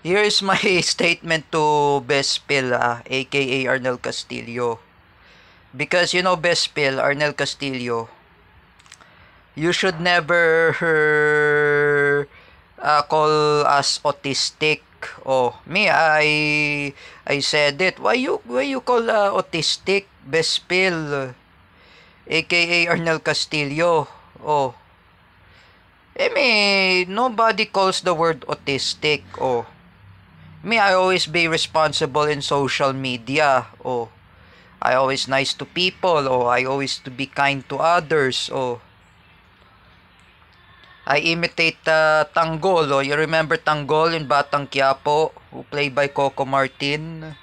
Here is my statement to Best Pill, aka Arnel Castillo. Because you know Best Pill, Arnel Castillo, you should never call us autistic. Oh, me, I said it. Why you call autistic Best Pill, aka Arnel Castillo? Oh, nobody calls the word autistic. Oh, me, I always be responsible in social media. Oh, I always nice to people. Oh, I always to be kind to others. Oh, I imitate Tanggol. Oh, you remember Tanggol in Batang Quiapo, who played by Coco Martin?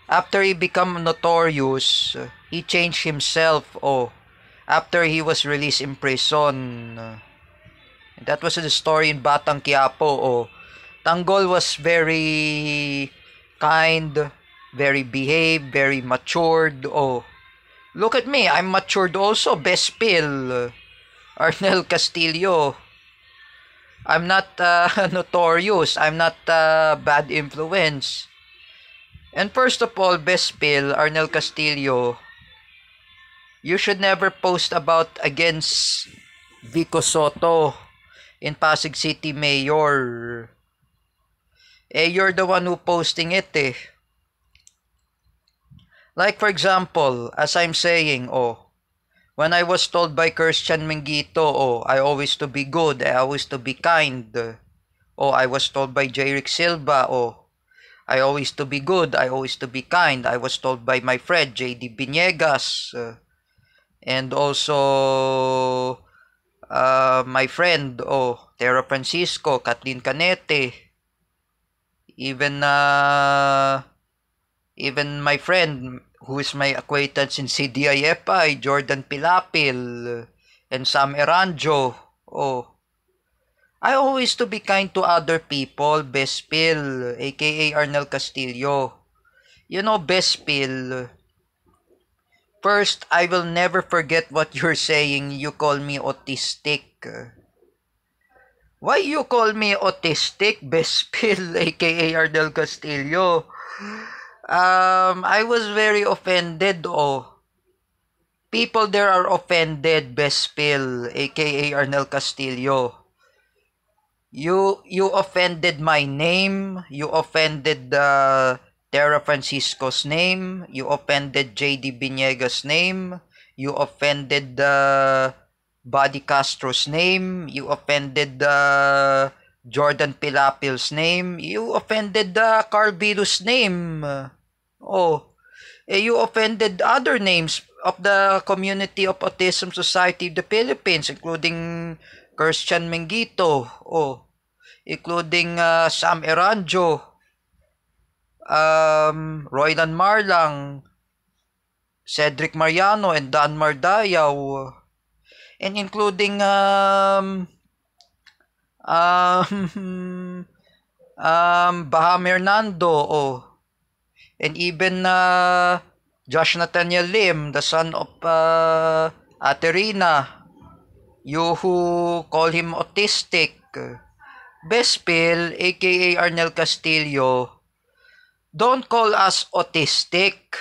After he become notorious, he changed himself. Oh, after he was released in prison. That was the story in Batang Quiapo. Oh, Tanggol was very kind, very behaved, very matured. Oh, look at me, I'm matured also. Best Pill, Arnel Castillo. I'm not notorious. I'm not bad influence. And first of all, Best Pill, Arnel Castillo, you should never post about against Vico Soto in Pasig City Mayor. You're the one who posting it eh. Like for example, as I'm saying, oh, when I was told by Christian Mengito, oh, I always to be good, I always to be kind. Oh, I was told by Jerick Silva, oh, I always to be good, I always to be kind. I was told by my friend JD Biniegas, and also my friend, oh, Tera Francisco, Kathleen Canete, even my friend who is my acquaintance in CDIFI, Jordan Pilapil, and Sam Eranjo. Oh, I always to be kind to other people, Best Pill, aka Arnel Castillo. You know, Best Pill, first, I will never forget what you're saying. You call me autistic. Why you call me autistic, Best Pill, aka Arnel Castillo? I was very offended, oh. People there are offended, Best Pill, aka Arnel Castillo. You offended my name. You offended Tera Francisco's name. You offended JD Biniegas' name. You offended Buddy Castro's name. You offended Jordan Pilapil's name. You offended Carl Virus' name. Oh, you offended other names of the community of Autism Society of the Philippines, including Christian Mengito. Oh, including Sam Eranjo, Roylan Marlang, Cedric Mariano, and Dan Mardayaw, and including Baham Hernando, oh, and even Josh Nathaniel Lim, the son of Aterina, you who call him autistic. Best Pill, aka Arnel Castillo, don't call us autistic.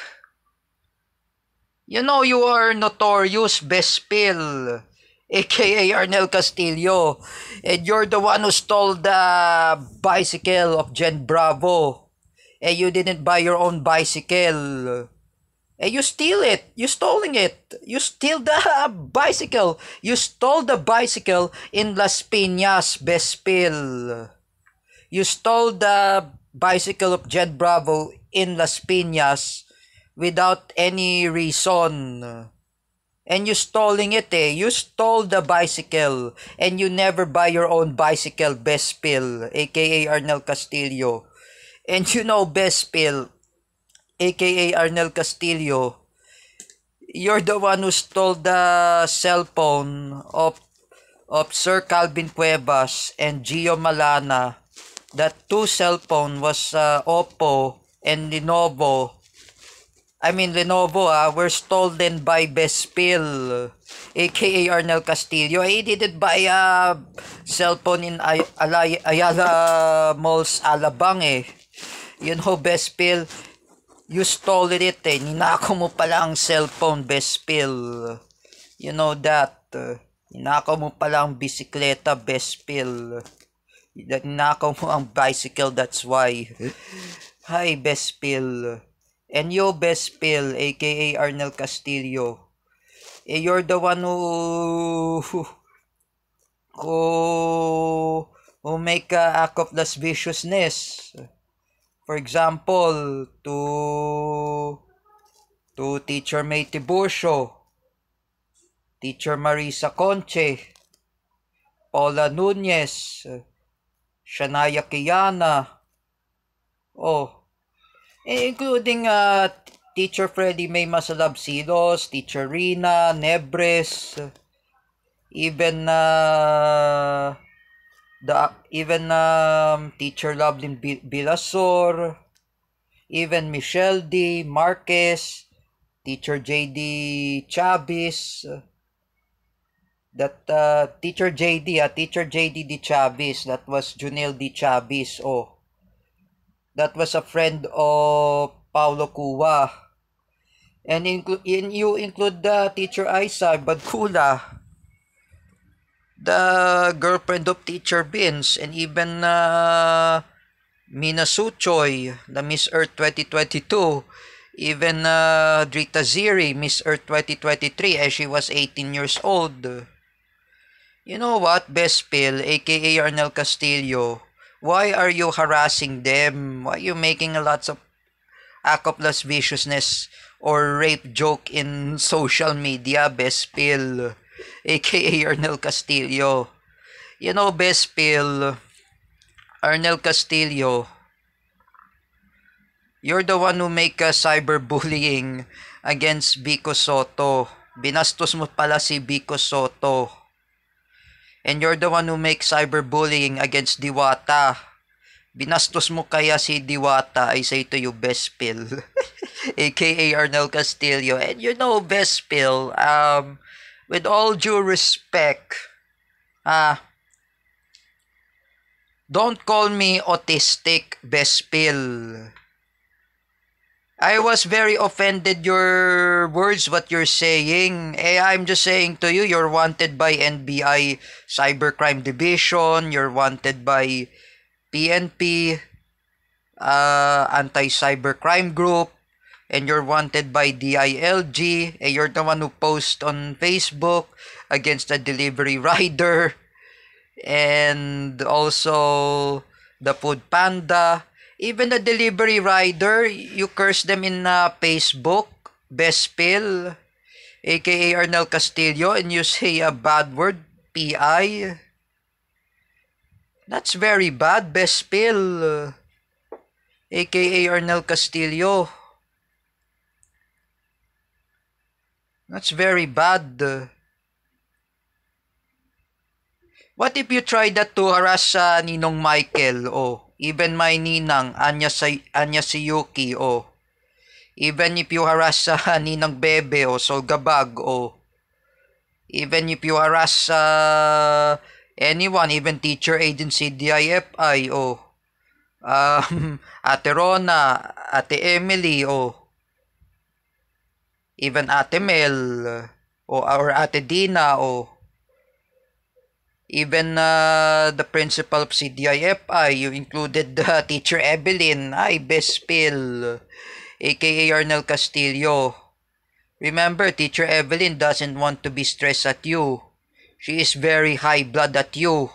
You know you are notorious, Best Pill, aka Arnel Castillo, and you're the one who stole the bicycle of Jen Bravo, and you didn't buy your own bicycle. And you steal it. You stoling it. You steal the bicycle. You stole the bicycle in Las Piñas, Best Pill. You stole the bicycle of Jed Bravo in Las Piñas without any reason. And you stealing it eh. You stole the bicycle and you never buy your own bicycle, Best Pill, aka Arnel Castillo. And you know Best Pill, aka Arnel Castillo, you're the one who stole the cell phone of Sir Calvin Cuevas and Gio Malana. That two cell phone was Oppo and Lenovo. Lenovo, were stolen by Bespil, aka Arnel Castillo. He didn't buy a cellphone in Ayala Malls, Alabang eh. You know, Bespil, you stole it eh. Ninakaw mo pala ang cellphone, Bespil. You know that. Ninakaw mo pala ang bisikleta, Bespil. Ninakaw mo ang bicycle, that's why. Hi, Bespil. And you, Bespil, aka Arnel Castillo. You're the one who make a act of lasciviousness. For example, to Teacher May Tiburcio, Teacher Marisa Conche, Paula Nunez, Shania Kiana, including Teacher Freddy May Masalabsilos, Teacher Rina Nebres, even Teacher Lovelyn Bilasor, even Michelle D. Marquez, Teacher J.D. Chavez, Teacher J.D. D. Chavez, that was Junel D. Chavez, that was a friend of Paulo Cuba. And you include the Teacher Isa Badkula, the girlfriend of Teacher Vince, and even Mina Suchoy, the Miss Earth 2022, even Drita Ziri, Miss Earth 2023, as she was 18 years old. You know what, Bespil, aka Arnel Castillo, why are you harassing them? Why are you making a lots of act of lasciviousness or rape joke in social media, Bespil, aka Arnel Castillo? You know, Bespil, Arnel Castillo, you're the one who make cyberbullying against Vico Soto. Binastos mo pala si Vico Soto. And you're the one who make cyberbullying against Diwata. Binastos mo kaya si Diwata, I say to you, Bespil, aka Arnel Castillo. And you know, Bespil, with all due respect, don't call me autistic, Bespil. I was very offended your words, what you're saying. I'm just saying to you, you're wanted by NBI Cybercrime Division, you're wanted by PNP, Anti-Cybercrime Group, and you're wanted by DILG, and you're the one who posts on Facebook against a delivery rider, and also the Food Panda. Even the delivery rider, you curse them in Facebook, Bespil, aka Arnel Castillo, and you say a bad word, PI. That's very bad, Bespil, aka Arnel Castillo. That's very bad. What if you try that to harass Ninong Michael, even my ninang, Anya Siyuki, even if you harass Ninang Bebe, Solgabag, even if you harass anyone, even teacher agency, DIFI, Ate Rona, Ate Emily, even Ate Mel, or Ate Dina, even the principal of CDIFI, you included Teacher Evelyn, Bespil, aka Arnel Castillo. Remember, Teacher Evelyn doesn't want to be stressed at you. She is very high blood at you.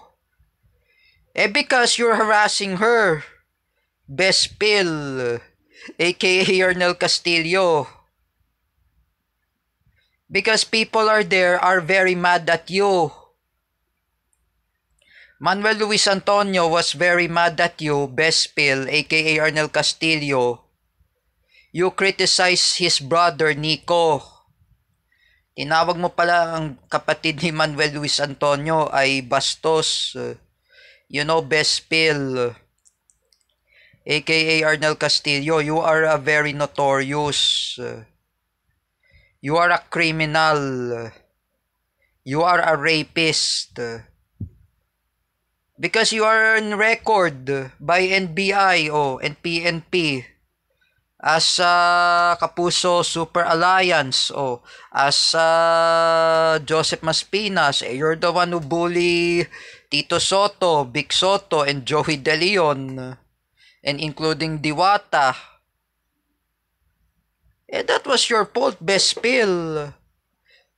Because you're harassing her, Bespil, aka Arnel Castillo. Because people are very mad at you. Manuel Luis Antonio was very mad at you, Bespil, aka Arnel Castillo. You criticize his brother, Nico. Tinawag mo pala ang kapatid ni Manuel Luis Antonio ay bastos. You know, Bespil, aka Arnel Castillo, you are a very notorious. You are a criminal. You are a rapist. Because you are on record by NBI and PNP as Kapuso Super Alliance as Joseph Maspinas. You're the one who bully Tito Soto, Big Soto, and Joey De Leon, and including Diwata. That was your fault, Bespil,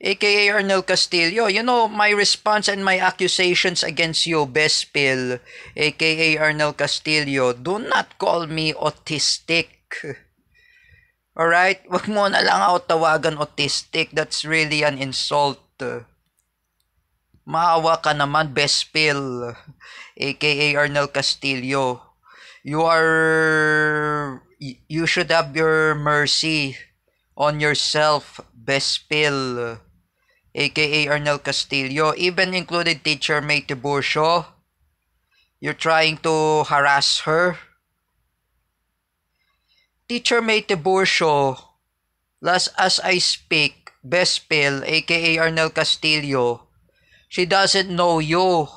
aka Arnel Castillo. You know, my response and my accusations against you, Bespil, aka Arnel Castillo, do not call me autistic. Alright? Wag mo na lang ako tawagan autistic. That's really an insult. Maawa ka naman, Bespil, aka Arnel Castillo. You should have your mercy on yourself, Bespil, aka Arnel Castillo. Even included teacher May Tiburcio. You're trying to harass her. Teacher May Tiburcio, as I speak, Bespil, aka Arnel Castillo, she doesn't know you.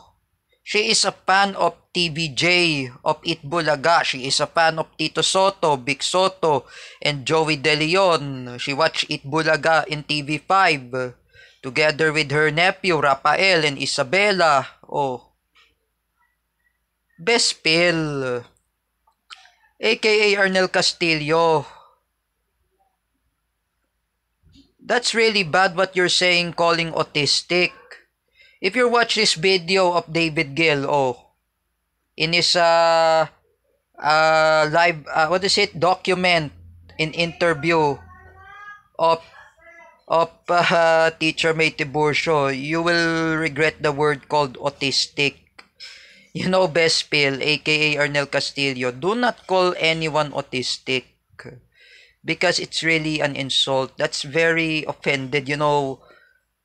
She is a fan of TVJ, of Itbulaga. She is a fan of Tito Soto, Big Soto, and Joey De Leon. She watched Itbulaga in TV5 together with her nephew, Rafael and Isabela. Bespil, aka Arnel Castillo. That's really bad what you're saying, calling autistic. If you watch this video of David Gill, in his live, document in interview of teacher May Tiburcio, you will regret the word called autistic. You know, Bespil, aka Arnel Castillo, do not call anyone autistic because it's really an insult. That's very offended. You know,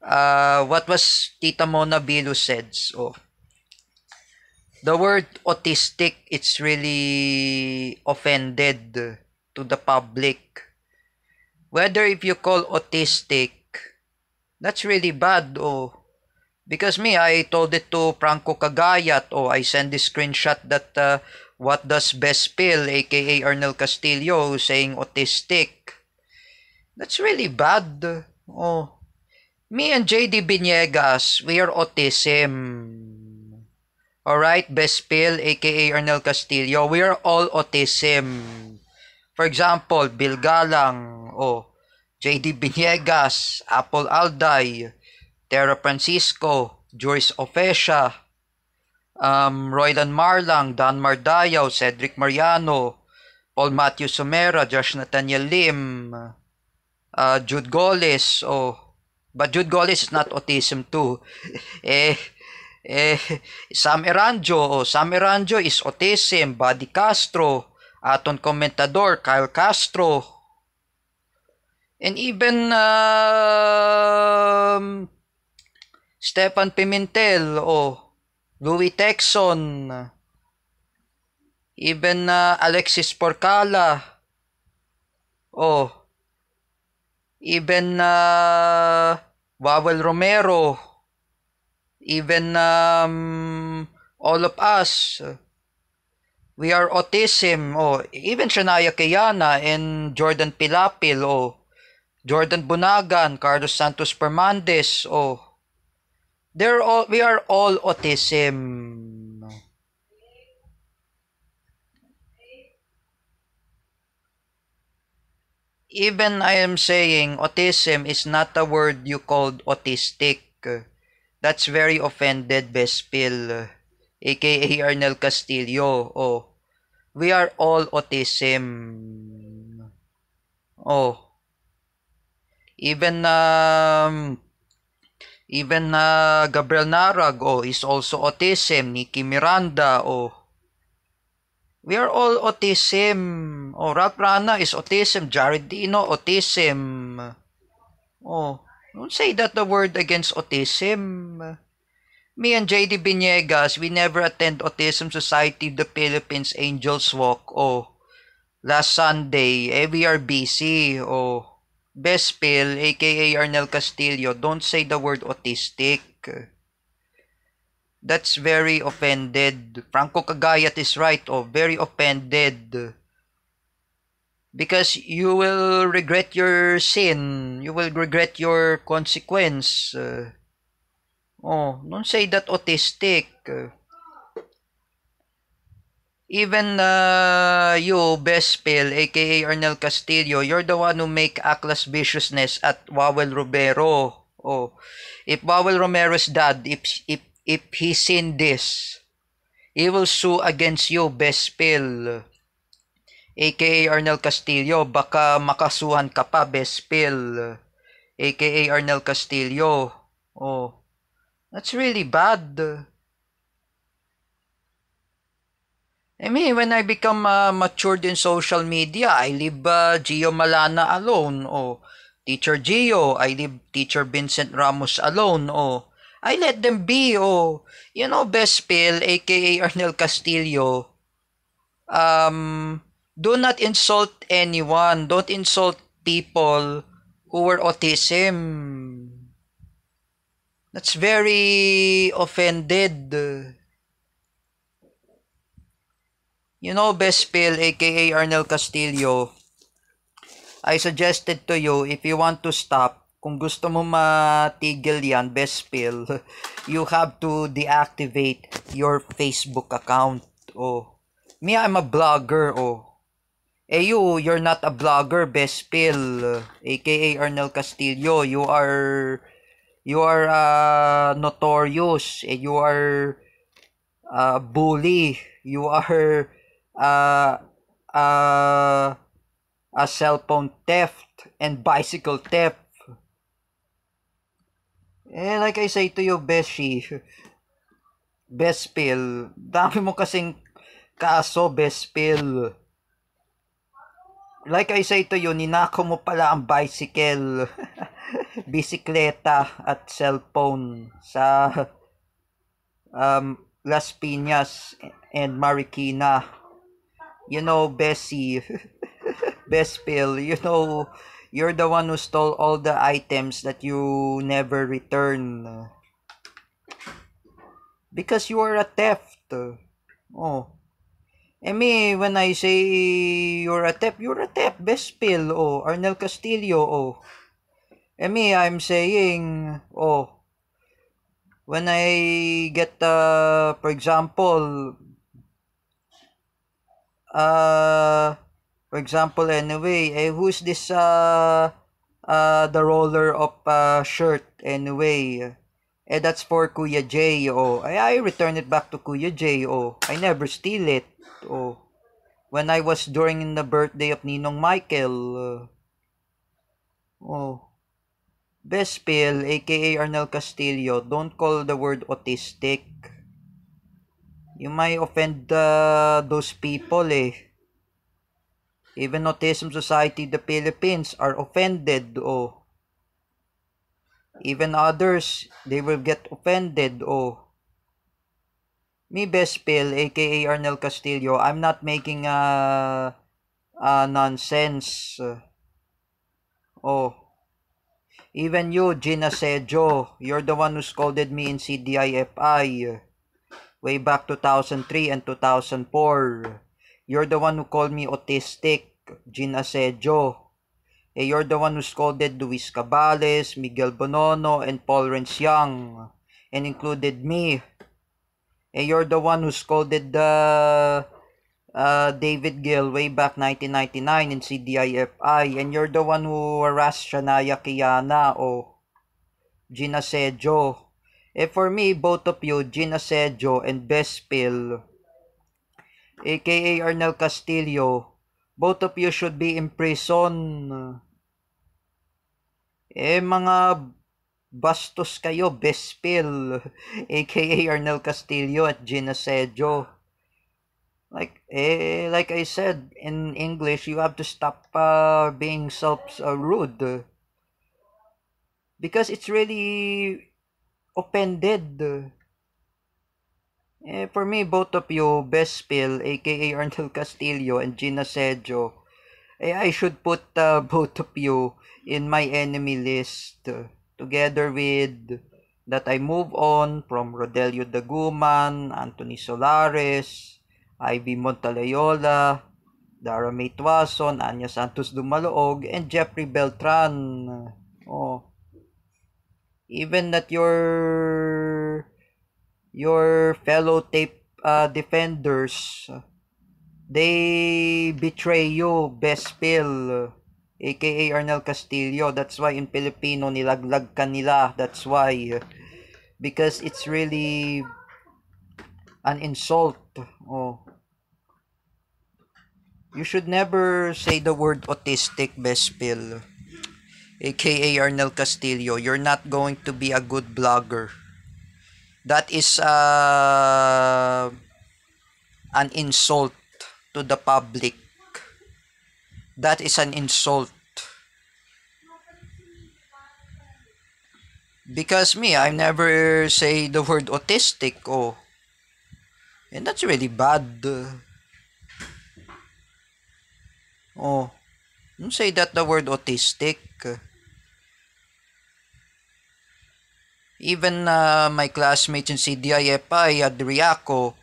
what was Tita Mona Bilu said? The word autistic, it's really offended to the public. Whether if you call autistic, that's really bad. Because me, I told it to Franco Cagayat. I send this screenshot that what does Bespil, aka Arnel Castillo, saying autistic. That's really bad. Me and JD Biniegas, we are autism. Alright, Bespil, aka Arnel Castillo, we are all autism. For example, Bill Galang, JD Biniegas, Apple Alday, Tera Francisco, Joyce Ofesia, Roylan Marlang, Dan Mardayaw, Cedric Mariano, Paul Matthew Sumera, Josh Nathaniel Lim, Jude Goles, but Jude Goles is not autism too. Sam Eranjo, Sam Eranjo is autism. Buddy Castro, Aton Comentador, Kyle Castro, and even Stefan Pimentel, Louis Texon, even Alexis Porcala, even Wawel Romero, even all of us, we are autism. Even Shania Kayana and Jordan Pilapil, Jordan Bunagan, Carlos Santos Permandes, we are all autism. Even I am saying autism is not a word you called autistic. That's very offended, Bespil, aka Arnel Castillo. We are all autism. Even Gabriel Narag, is also autism. Nikki Miranda, we are all autism. Ralph Rana is autism. Jared Dino, autism. Don't say that the word against autism. Me and JD Biniegas, we never attend Autism Society of the Philippines Angels Walk. Oh, last Sunday, we are busy. Oh, Best Pill, aka Arnel Castillo, don't say the word autistic. That's very offended. Franco Cagayat is right. Oh, very offended. Because you will regret your sin. You will regret your consequence. Don't say that autistic. Even you, Best Pill, aka Arnel Castillo, you're the one who make Aklas viciousness at Wawel Romero. Oh, if Wawel Romero's dad, if he seen this, he will sue against you, Best Pill, aka Arnel Castillo. Baka makasuhan ka pa, Best Pill, aka Arnel Castillo. Oh, that's really bad. I mean, when I become matured in social media, I leave Gio Malana alone. Oh, Teacher Gio, I leave Teacher Vincent Ramos alone. Oh, I let them be. Oh, you know, Best Pill, aka Arnel Castillo. Do not insult anyone. Don't insult people who were autism. That's very offended. You know, Best Pill, aka Arnel Castillo, I suggested to you, if you want to stop, kung gusto mo matigil yan, Best Pill, you have to deactivate your Facebook account. Oh, me, I'm a blogger. Oh, you're not a blogger, Best Pill, aka Arnel Castillo. You are notorious. You are bully. You are a cell phone theft and bicycle theft. Like I say to you, Beshi, Best Pill, dami mo kasing kaso, Best Pill. Like I say to you, ninakaw mo pala ang bicycle, bisikleta at cellphone sa Las Piñas and Marikina. You know, Bessie, Best Pill, you know, you're the one who stole all the items that you never return. Because you are a theft. Oh. Me, when I say you're a theft, Best Pill. Oh, Arnel Castillo. Oh. Me, I'm saying, when I get, for example, anyway, who's this, the roller of shirt, anyway? That's for Kuya J. Oh, I return it back to Kuya J. Oh, I never steal it. Oh, when I was during the birthday of Ninong Michael. Best Pill, aka Arnel Castillo, don't call the word autistic. You might offend those people. Even Autism Society the Philippines are offended. Even others, they will get offended. Me, Best Pill, aka Arnel Castillo, I'm not making nonsense. Even you, Gina Sejo, you're the one who scolded me in CDIFI way back 2003 and 2004. You're the one who called me autistic, Gina Sejo. You're the one who scolded Luis Cabales, Miguel Bonono, and Paul Renciang, and included me. You're the one who scolded David Gill way back 1999 in CDIFI, and you're the one who harassed Shania Kiana, Gina Sejo. For me, both of you, Gina Sejo and Best Pill, aka Arnel Castillo, both of you should be in prison. Mga bastos kayo, Best Pill, aka Arnel Castillo at Gina Sejo. Like I said in English, you have to stop being rude. Because it's really offended. For me, both of you, Bespil, aka Arnel Castillo, and Gina Sejo, I should put both of you in my enemy list together with that I move on from Rodelio Daguman, Anthony Solares, Ivy Montalayola, Dara May Tuason, Anya Santos Dumaloog, and Jeffrey Beltran. Oh, even that your fellow tape defenders, they betray you, Bespil, aka Arnel Castillo. That's why in Filipino nilaglag ka nila. That's why, because it's really an insult. Oh, you should never say the word autistic, Bespil, aka Arnel Castillo. You're not going to be a good blogger. That is an insult to the public. That is an insult. Because me, I never say the word autistic. Oh, and that's really bad. Oh, don't say that the word autistic. Even my classmates in CDIFI, Adriaco,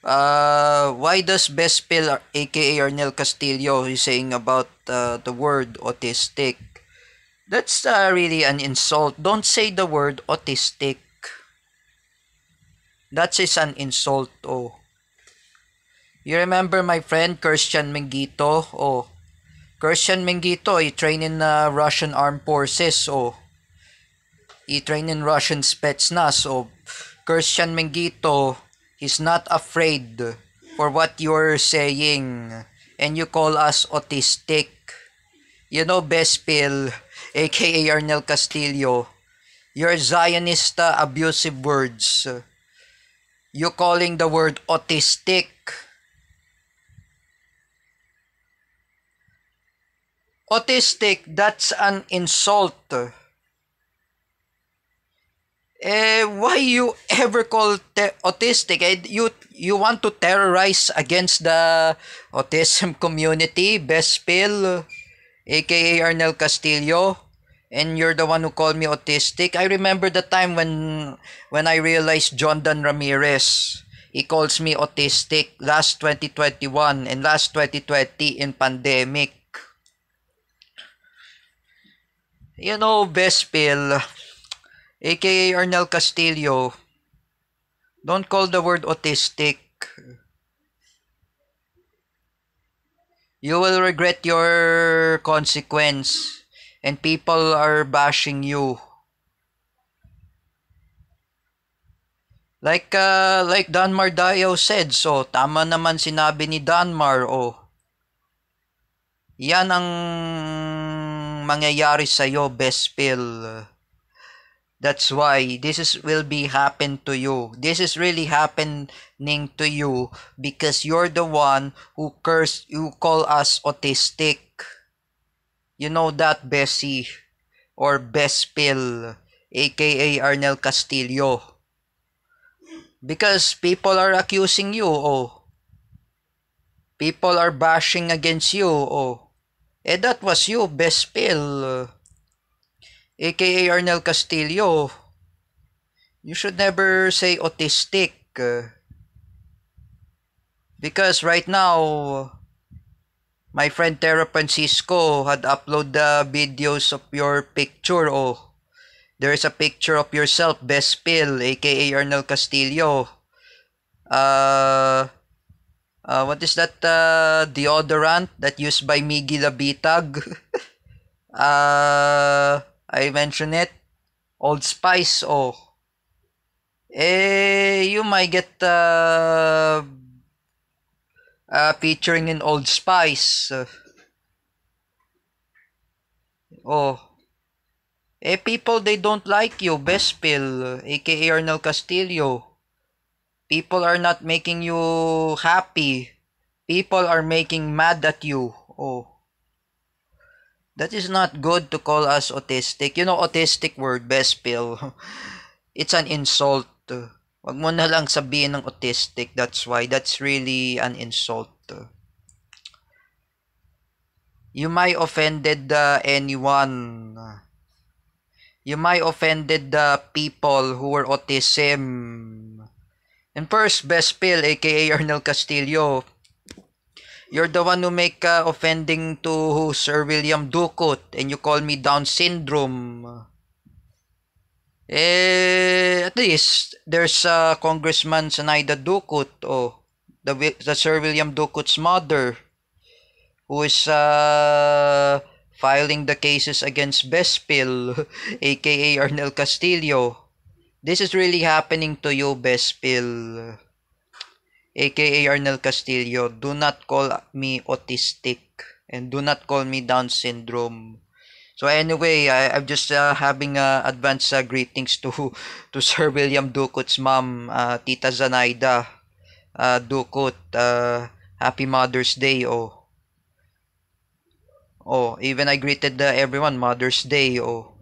why does Bespil, aka Arnel Castillo, is saying about the word autistic? That's really an insult. Don't say the word autistic. That is an insult. Oh, you remember my friend Christian Mengito? Oh, Christian Mengito, he trained in Russian Armed Forces. Oh, he trained in Russian Spetsnaz. Oh, Christian Mengito, he's not afraid for what you're saying. And you call us autistic. You know, Bespil, aka Arnel Castillo, your Zionist abusive words. You calling the word autistic. Autistic, that's an insult. Why you ever call autistic? You want to terrorize against the autism community, Bespil, aka Arnel Castillo, and you're the one who called me autistic. I remember the time when I realized John Dan Ramirez, he calls me autistic last 2021 and last 2020 in pandemic. You know, Bespil, aka Arnel Castillo, don't call the word autistic. You will regret your consequence and people are bashing you. Like Danmar Dayo said, so tama naman sinabi ni Danmar, oh. Yan ang mangyayari sa'yo, Bespil. That's why will be happen to you. This is really happening to you because you're the one who call us autistic. You know that, Bessie or Bespil, aka Arnel Castillo. Because people are accusing you, oh. People are bashing against you, oh. That was you, Bespil, aka Arnel Castillo. You should never say autistic. Because right now, my friend Tera Francisco had uploaded the videos of your picture. Oh, there is a picture of yourself, Bespil, aka Arnel Castillo. What is that deodorant that used by Miggy Labitag? I mentioned it. Old Spice, oh. You might get featuring in Old Spice. Oh. People, they don't like you, Bespil, aka Arnel Castillo. People are not making you happy. People are making mad at you. Oh. That is not good to call us autistic. You know, autistic word, Bespil. It's an insult. Wag mo na lang sabihin ng autistic. That's why. That's really an insult. You might offended anyone. You might offended the people who were autism. And first, Best Pill, aka Arnel Castillo, you're the one who make offending to Sir William Ducut, and you call me Down syndrome. At least there's Congressman Sanaida Ducut, the Sir William Ducut's mother, who is filing the cases against Bespil, aka Arnel Castillo. This is really happening to you, Bespil, aka Arnel Castillo. Do not call me autistic and do not call me Down syndrome. So anyway, I'm just having advance greetings to Sir William Ducut's mom, Tita Zanaida Ducut. Happy Mother's Day. Even I greeted everyone Mother's Day. Do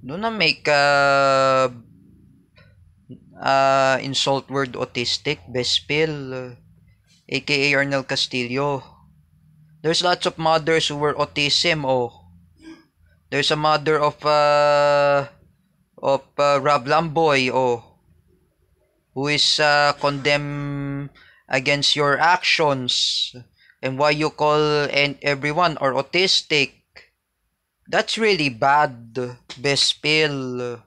not make insult word autistic, Bespil, aka Arnel Castillo. There's lots of mothers who were autism. There's a mother of Rob Lamboy, who is condemned against your actions, and why you call everyone or autistic. That's really bad, Bespil,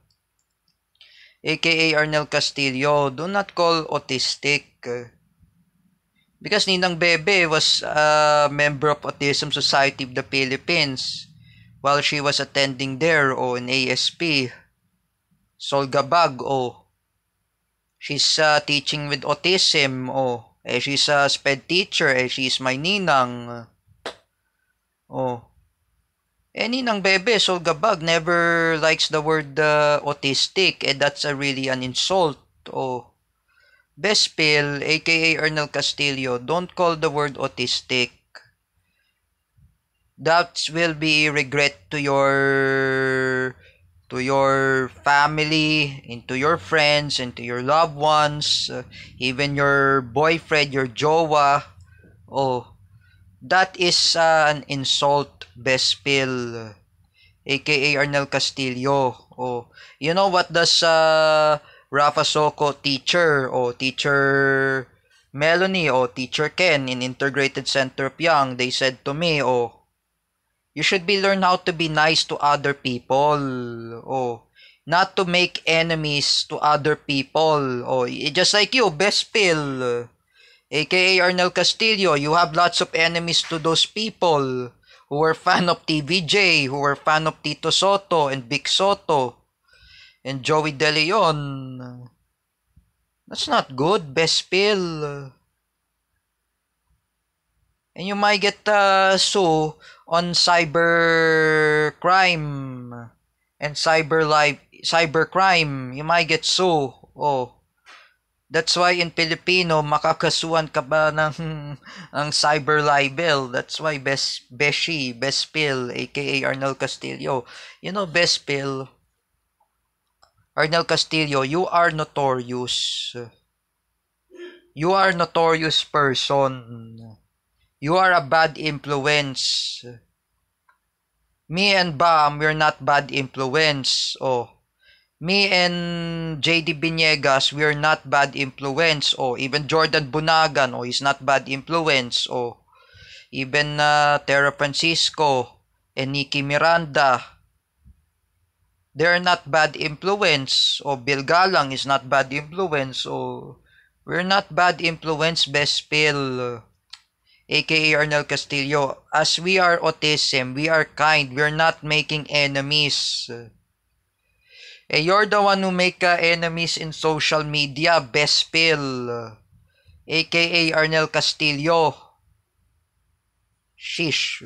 aka Arnel Castillo. Do not call autistic. Because Ninang Bebe was a member of Autism Society of the Philippines while she was attending there in ASP. Solgabag, she's teaching with autism, she's a SPED teacher, she's my ninang. Ninang Bebe, Solgabag, never likes the word autistic, that's really an insult. Bespil, aka Arnel Castillo, don't call the word autistic. That will be regret to your family, and to your friends, and to your loved ones, even your boyfriend, your jowa. That is an insult, Bespil, aka Arnel Castillo. You know what does Rafa Soco teacher, teacher Melanie, teacher Ken in Integrated Center of Young, they said to me, you should learn how to be nice to other people. Not to make enemies to other people. Just like you, Bespil, aka Arnel Castillo, you have lots of enemies to those people who were fan of TVJ, who were fan of Tito Soto and Vic Soto and Joey De Leon. That's not good, Bespil. And you might get sued on cyber crime and cyber crime. You might get sued. That's why in Filipino, makakasuhan ka ba ng cyber libel. That's why Bespil, aka Arnel Castillo. You know, Bespil, Arnel Castillo, you are notorious. You are notorious person. You are a bad influence. Me and Bam, we're not bad influence. Me and JD Biniegas, we're not bad influence. Even Jordan Bunagan, he's not bad influence. Even Tera Francisco and Nikki Miranda, they're not bad influence. Bill Galang is not bad influence. We're not bad influence, Bespil, aka Arnel Castillo. As we are autism, we are kind. We're not making enemies. You're the one who make enemies in social media, Bespil, aka Arnel Castillo. Shish.